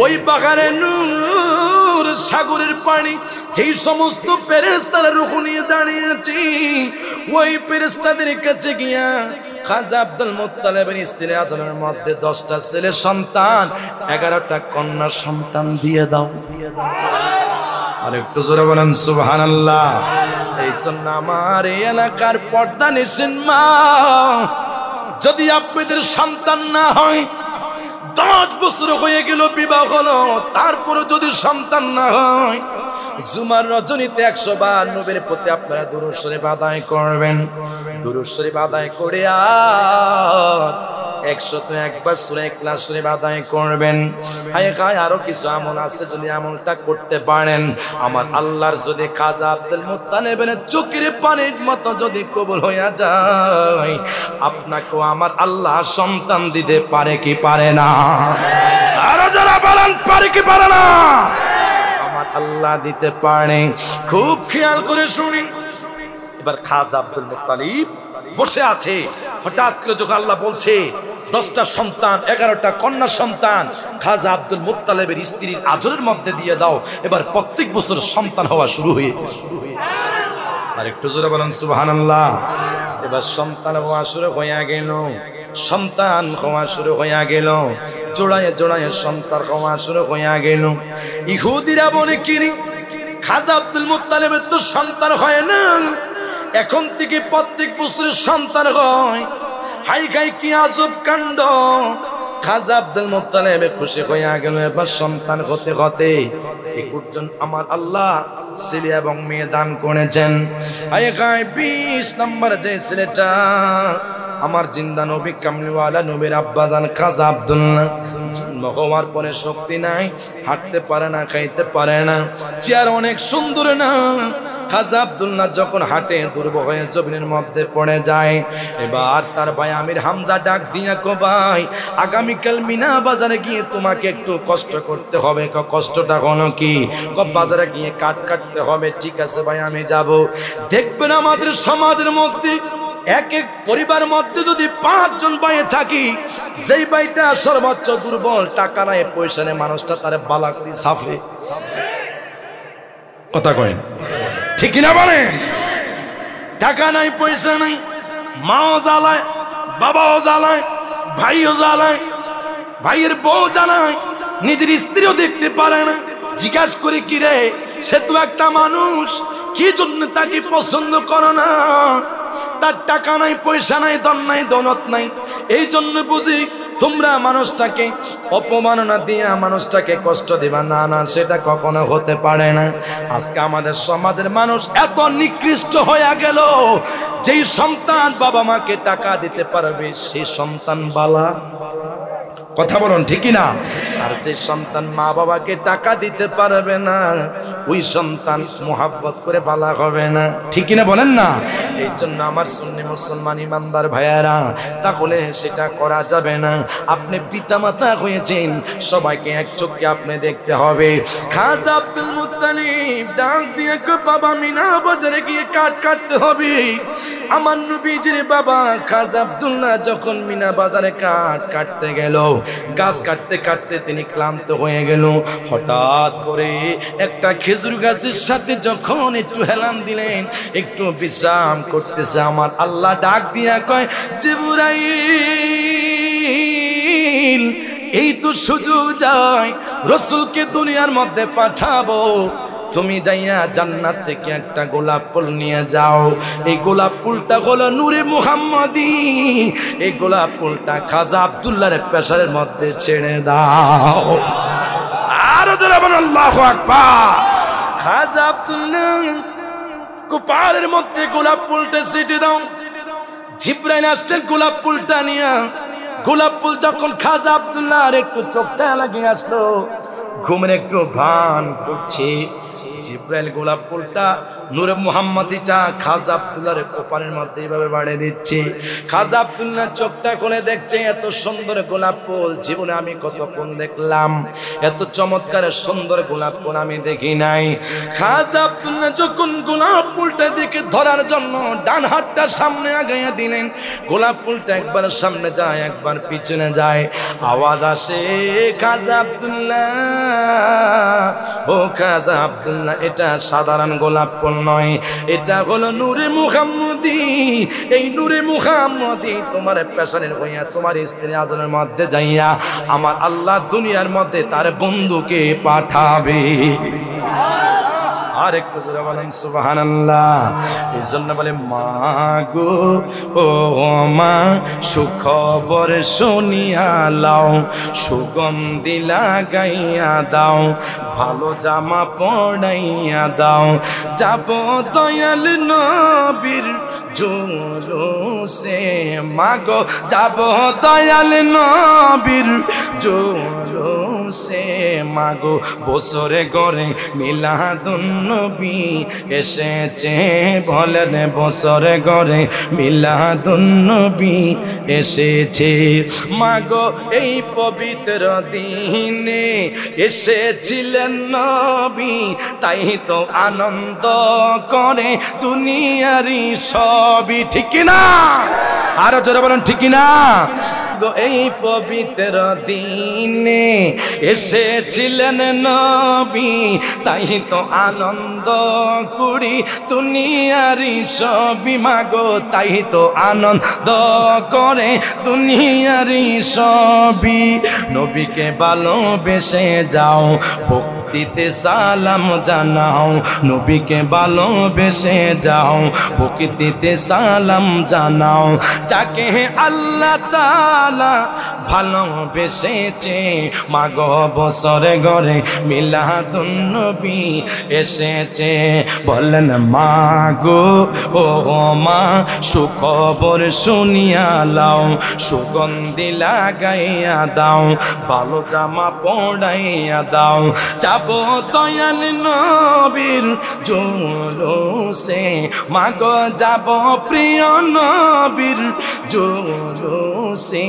ওই পাহাড়ে নূর সাগরের পানি যেই সমস্ত ফেরেশতারা রূহ নিয়ে দাঁড়িয়ে আছে, ওই ফেরেশতাদের কাছে গিয়া খাজা আব্দুল মুত্তালিবের স্ত্রী আজমের মধ্যে 10টা ছেলে সন্তান 11টা কন্যা সন্তান দিয়ে দাও। আর একটু জোরে বলেন সুবহানাল্লাহ। এই জন্য আমার এই এলাকার পর্দা নিশিন মা, যদি আপনাদের সন্তান না হয়, 10 বছর হয়ে গেল বিবাহ হলো, তারপরে যদি সন্তান না হয়, জুমার রজনীতে 100 বার নবীর প্রতি আপনারা দুরূদ শরীফ আদায় করবেন। দুরূদ শরীফ আদায় করে আর 101 বার সূরা ইখলাস শরীফ আদায় করবেন। আরো কিছু আমল আছে, যদি আমলটা করতে পারেন, আমার আল্লাহর যদি খাজা আব্দুল মুত্তালিবের চোখের পানির মতো যদি কবুল হইয়া যায়, আপনাকেও আমার আল্লাহ সন্তান দিতে পারে কি পারে না? আরো যারা বলেন পারে কি পারে না? আমার আল্লাহ দিতে পারে। খুব খেয়াল করে শুনি। এবার খাজা আব্দুল মুত্তালিব বসে আছে, হঠাৎ করে যখন আল্লাহ বলছে 10টা সন্তান 11টা কন্যা সন্তান খাজা আব্দুল মুত্তালিবের স্ত্রীর আজরের মধ্যে দিয়ে দাও, এবার প্রত্যেক বছর সন্তান হওয়া শুরু হয়ে গেছে। আর একটু জোরে বলেন সুবহানাল্লাহ। এবার সন্তান হওয়া শুরু হইয়া গেল, সন্তান হওয়া শুরু হইয়া গেল, জোড়ায় জোড়ায় সন্তান হওয়া শুরু হইয়া গেল। ইহুদিরা বলে কি, খাজা আব্দুল মুত্তালিবের তো সন্তান হয় না, এখন থেকে প্রত্যেক বছরের সন্তান হয়। হাই গাই কি আজব কাণ্ড! খাজা আব্দুল মুত্তালিব খুশি হইয়া গেল। এবার সন্তান হতে হতে 21 জন আমার আল্লাহ ছেলে এবং মেয়ে দান করেছেন। হাই গাই 20 নম্বর যে ছেলেটা আমার জিন্দা নবী কামলিওয়ালা নবীর আব্বাজান খাজা আব্দুল্লাহ, জন্ম হওয়ার পরে শক্তি নাই, হাঁটতে পারে না, খাইতে পারে না, চেয়ার অনেক সুন্দর না। খাজা আব্দুল্লাহ যখন হাঁটে দুর্বল হয়ে জমিনের মধ্যে পড়ে যায়। এবার তার ভাই আমির হামজা ডাক দিয়া কো ভাই, আগামীকাল মিনা বাজারে গিয়ে তোমাকে একটু কষ্ট করতে হবে। কষ্টটা হলো কি? বাজারে গিয়ে কাঠ কাটতে হবে। ঠিক আছে ভাই, আমি যাব। দেখবেন আমাদের সমাজের মধ্যে এক এক পরিবার মধ্যে যদি 5 জন ভাই থাকি, যেই ভাইটা সর্বোচ্চ দুর্বল, টাকা নাই পয়সা নেই, মানুষটা তারে বালা করে সাফে। কথা কয়েন ঠিক কিনা বলেন? টাকা নাই পয়সা নাই, মাও জ্বালায়, বাবাও জ্বালায়, ভাইও জ্বালায়, ভাইয়ের বউ জ্বালায়, নিজের স্ত্রীও দেখতে পারে না। জিজ্ঞাসা করে কি রে, সে তো একটা মানুষ, কি জন্য তাকে পছন্দ করো না? তার টাকা নাই পয়সা নাই, ধন নাই দৌলত নাই, এই জন্য বুঝি তোমরা মানুষটাকে অপমাননা দিয়া মানুষটাকে কষ্ট দিবা। না না, সেটা কখনো হতে পারে না। আজকে আমাদের সমাজের মানুষ এত নিকৃষ্ট হয়ে গেল, যেই সন্তান বাবা মাকে টাকা দিতে পারবে সেই সন্তান বালা। কথা বলুন ঠিক না? আর যে সন্তান মা বাবাকে টাকা দিতে পারবে না, ওই সন্তান মোহাব্বত করে বালা হবে না। ঠিক না বলেন না? এই জন্য আমার সুন্নি মুসলমান ইমানদার ভাইয়ারা, তাহলে সেটা করা যাবে না। আপনি পিতামাতা হয়েছেন, সবাইকে এক চোখে আপনি দেখতে হবে। খাজা আব্দুল মুত্তালিব ডাক দিয়ে কই, বাবা মিনা বাজারে গিয়ে কাঠ কাটতে হবে। আমার নবীজির বাবা খাজা আব্দুল্লাহ যখন মিনা বাজারে কাঠ কাটতে গেল, গাছ কাটতে কাটতে তিনি ক্লান্ত হয়ে গেল। হঠাৎ করে একটা খেজুর গাছের সাথে যখন একটু হেলান দিলেন, একটু বিশ্রাম করতেছে, আমার আল্লাহ ডাক দিয়া কয়, জিবরাইল, এই তো সুযোগ যায়, রাসূলকে দুনিয়ার মধ্যে পাঠাবো, তুমি যাইয়া জান্নাত থেকে একটা গোলাপ ফুল নিয়ে যাও। এই গোলাপ ফুলটা হলো নূরে মুহাম্মাদি। এই গোলাপ ফুলটা খাজা আব্দুল্লাহর পেশারের মধ্যে ছেড়ে দাও। আর যারা বলেন আল্লাহু আকবার। খাজা আব্দুল্লাহ কপালের মধ্যে গোলাপ ফুলটা ছিটে দাও। জিবরাইল আসলেন গোলাপ ফুলটা নিয়ে। গোলাপ ফুল যখন খাজা আব্দুল্লাহর একটু চোখটা লাগিয়ে আসলো, ঘুমের একটু ভান করছে, জিবরাইল গোলাপ ফুলটা নূরে মুহাম্মাদিটা খাজা আব্দুল্লাহর কপালের মধ্যে এইভাবে বাড়িয়ে দিচ্ছে। খাজা আব্দুল্লাহ চোখটা খুলে দেখছে, এত সুন্দর গোলাপ ফুল জীবনে আমি কত ফুল দেখলাম, এত চমৎকার সুন্দর গোলাপ ফুল আমি দেখি নাই। খাজা আব্দুল্লাহ যখন গোলাপ ফুলটা দিকে ধরার জন্য ডান হাতটা সামনে আগাইয়া দিলেন। গোলাপ ফুলটা একবার সামনে যায়, একবার পিছনে যায়। আওয়াজ আসে, খাজা আব্দুল্লাহ, ও খাজা আব্দুল্লাহ, এটা সাধারণ গোলাপ ফুল নয়, এটা হলো নূরে মুহাম্মদী। এই নূরে মুহাম্মদী তোমার পেশানের হইয়া তোমার স্ত্রী আজনের মধ্যে যাইয়া আমার আল্লাহ দুনিয়ার মধ্যে তার বন্ধুকে পাঠাবে। আর একটু জোরে বলেন সুবহানাল্লাহ। এই জন্য বলে মা গো ও মা সুখবর শুনিয়া লাও, সুগন্ধি লাগাইয়া দাও, ভালো জামা পড়াইয়া দাও, যাব দয়াল নবীর জুলুসে। মা গো যাব দয়াল নবীর জুলুসে। মা গো বছরে গড়ে মিলাদুন নবী এসেছে, বলেন বছরে গড়ে মিলাদুন নবী এসেছে। মাগো এই পবিত্র দিনে এসেছিলেন নবী, তাই তো আনন্দ করে দুনিয়ারি সবই, ঠিক না? আরো জোরে বলেন ঠিক না? এই পবিত্র দিনে এসেছিলেন নবী, তাই তো আনন্দ করি দুনিয়ারি সবই। মাগো তাই তো আনন্দ করে দুনিয়ারি সবই। নবীকে ভালোবেসে যাও, ভক্তিতে সালাম জানাও, নবীকে ভালোবেসে যাও, ভক্তিতে সালাম জানাও। যাকে আল্লাহ তাআলা ভালোবেসেছে, মাগো বছরে গড়ে মিলাদুন নবী এসেছে। বলেন মাগো ও মা সুখবর শুনিয়া লাও, সুগন্ধি লাগাইয়া দাও, ভালো জামা পড়াইয়া দাও, যাব দয়াল নবীর জুলুসে। মাগো যাব প্রিয় নবীর জুলুসে।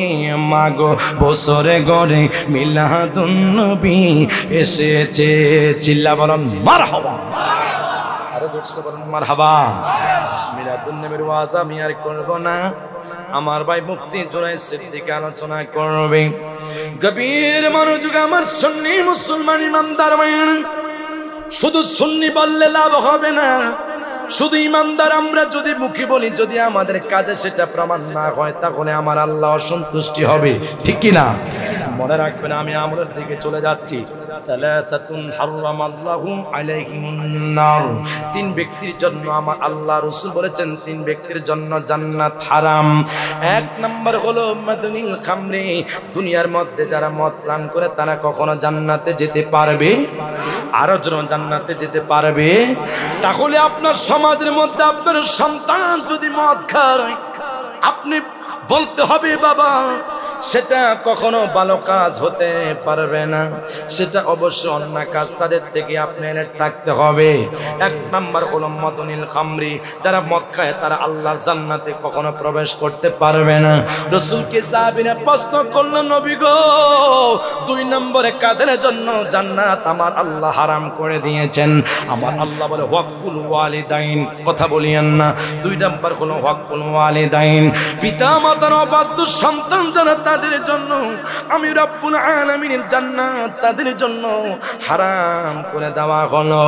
মাগো বছরে গড়ে মিলাদুন নবী এসেছে। চিল্লা বলেন মারহাবা, আরো জোরসে বলেন মারহাবা। মিলাদুন নবীর ওয়াজ আমি আর করব না, আমার ভাই মুফতি জুনায়েদ সিদ্দিক আলোচনা করবে। গভীর মনোযোগ আমার সুন্নি মুসলমান ইমানদার ভাইরা, শুধু সুন্নি বললে লাভ হবে না। শুধু ইমানদার আমরা যদি মুখে বলি, যদি আমাদের কাজে সেটা প্রমাণ না হয়, তাহলে আমার আল্লাহ অসন্তুষ্টি হবে, ঠিক কি না? মনে রাখবেন, আমি আমলের দিকে চলে যাচ্ছি। তিন ব্যক্তির জন্য আমার আল্লাহ রাসূল বলেছেন, তিন ব্যক্তির জন্য জান্নাত হারাম। এক নম্বর হলো মাদুনিল খামরি, দুনিয়ার মধ্যে যারা মদ পান করে তারা কখনো জান্নাতে যেতে পারবে? আরো জন জান্নাতে যেতে পারবে? তাহলে আপনার সমাজের মধ্যে আপনার সন্তান যদি মদ খায়, আপনি বলতে হবে বাবা সেটা কখনো ভালো কাজ হতে পারবে না, সেটা অবশ্য অন্য কাজ, তাদের থেকে আপনি অ্যালার্ট থাকতে হবে। এক নাম্বার হলো মাদুনিল খামরি, যারা মদ খায় তারা আল্লাহর জান্নাতে কখনো প্রবেশ করতে পারবে না। রাসূলকে সাহাবীরা প্রশ্ন করলো, নবী গো দুই নম্বরে কাদের জন্য জান্নাত আমার আল্লাহ হারাম করে দিয়েছেন? আমার আল্লাহ বলে হকুল ওয়ালিদাইন, কথা বলিয়েন না। দুই নাম্বার হলো হকুল ওয়ালিদাইন, পিতা মাতার অবাধ্য সন্তান যারা, তাদের জন্য আমি রব্বুল আলামিনের জান্নাত তাদের জন্য হারাম করে দেওয়া হলো।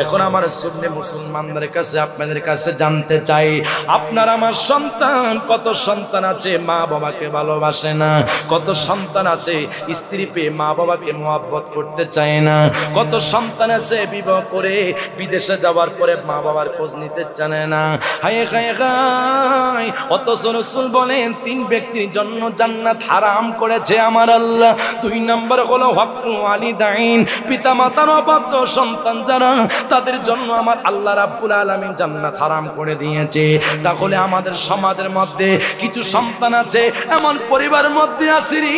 এখন আমার সুন্নি মুসলমানদের কাছে আপনাদের কাছে জানতে চাই, আপনার আমার সন্তান, কত সন্তান আছে মা বাবাকে ভালোবাসে না, কত সন্তান আছে স্ত্রী পেয়ে মা বাবাকে মহব্বত করতে চায় না, কত সন্তান আছে বিবাহ করে বিদেশে যাওয়ার পরে মা বাবার খোঁজ নিতে জানে না। হায় হায় হায়, অথচ রাসূল বলেন তিন ব্যক্তির জন্য জান্নাত হারাম করেছে আমার আল্লাহ। দুই নম্বর হলো হকুল ওয়ালিদাইন, পিতা মাতার অবাধ্য সন্তান যারা, তাদের জন্য আমার আল্লাহ রাব্বুল আলামিন জান্নাত হারাম করে দিয়েছে। তাহলে আমাদের সমাজের মধ্যে কিছু সন্তান আছে, এমন পরিবারের মধ্যে আছে রে,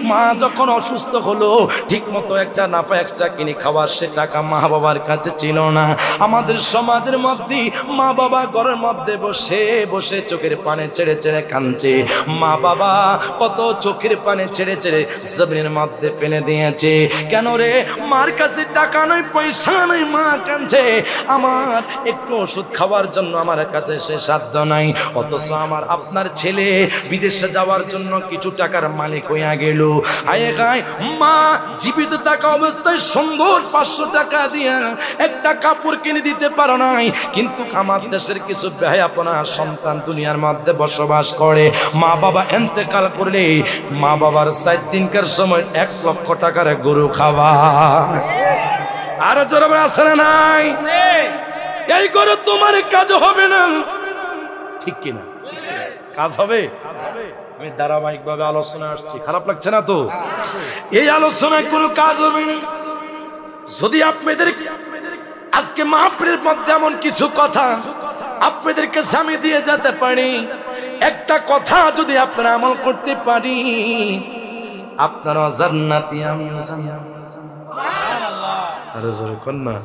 মা যখন অসুস্থ হলো ঠিক মতো একটা নাফা এক্সট্রা কিনে খাওয়ার সে টাকা মা বাবার কাছে ছিল না। আমাদের সমাজের মধ্যে মা বাবা ঘরের মধ্যে বসে বসে চোখের পানি ছেড়ে ছেড়ে কাঁদছে, মা বাবা কত চোখের পানি ছেড়ে ছেড়ে জমিনের মধ্যে ফেলে দিয়েছে। কেন রে? মার কাছে টাকা নয়, পয়সা নয়, মা কাঁদছে আমার একটু ওষুধ খাওয়ার জন্য আমার কাছে সে সাধ্য নাই। অথচ আমার আপনার ছেলে বিদেশে যাওয়ার জন্য কিছু টাকার মালিক হইয়া গেল। আয়ে গায় মা জীবিত থাকা অবস্থায় সুন্দর 500 টাকা দিয়া একটা কাপড় কিনে দিতে পারো নাই, কিন্তু আমার দেশের কিছু বেহায়াপনা সন্তান দুনিয়ার মধ্যে বসবাস করে। মা বাবা ইন্তেকাল করলে মা বাবার 4 দিনকার সময় 1 লক্ষ টাকার গরু খাওয়া। আর জোরে আছে না নাই? এই গরু তোমার কাজ হবে না, ঠিক কিনা? কাজ হবে। আমি ধারাবাহিক ভাবে আলোচনা আসছি, খারাপ লাগছে না তো? এই আলোচনায় কোনো কাজ হবে না যদি আপনাদের আজকে মাহফিলের মধ্যে এমন কিছু কথা আপনাদেরকে স্বামী দিয়ে যেতে পারি, একটা কথা যদি আপনারা আমল করতে পারি, আপনারা জান্নাতি, আমিও জান্নাতি। আরে জোরে কোন না,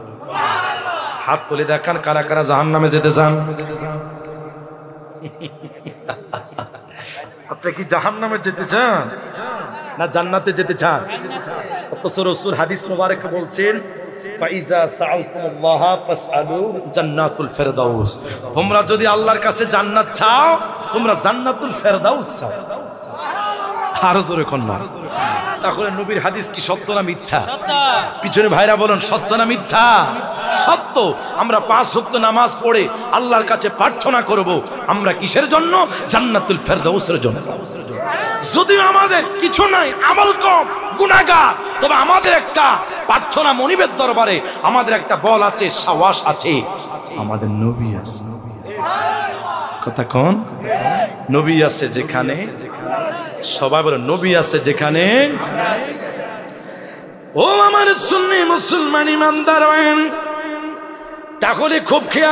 হাত তুলে দেখান কারা কারা জাহান্নামে যেতে চান। আপনি কি জাহান্নামে যেতে চান না জান্নাতে যেতে চান? অথচ রাসূল হাদিস মুবারকে বলছেন ফাইজা সাআলতুমুল্লাহ ফাসআলু জান্নাতুল ফেরদাউস, তোমরা যদি আল্লাহর কাছে জান্নাত চাও তোমরা জান্নাতুল ফেরদাউস চাও। আর জোরে কোন না। তাহলে নবীর হাদিস কি সত্য না মিথ্যা? পিছনে ভাইরা বলেন সত্য না মিথ্যা? সত্য। আমরা 5 ওয়াক্ত নামাজ পড়ে আল্লাহর কাছে প্রার্থনা করব, আমরা কিসের জন্য? জান্নাতুল ফেরদাউসের জন্য। যদিও আমাদের কিছু নাই, আমল কম, গুনাহগার, তবে আমাদের একটা প্রার্থনা মনিবের দরবারে আমাদের একটা বল আছে, সাহস আছে, আমাদের নবী আছে। কথা কোন? নবী আছে যেখানে, সবাই বলে নবী আছে যেখানে। ও আমার সুন্নি মুসলমান ইমানদার, তাহলে খুব খেয়াল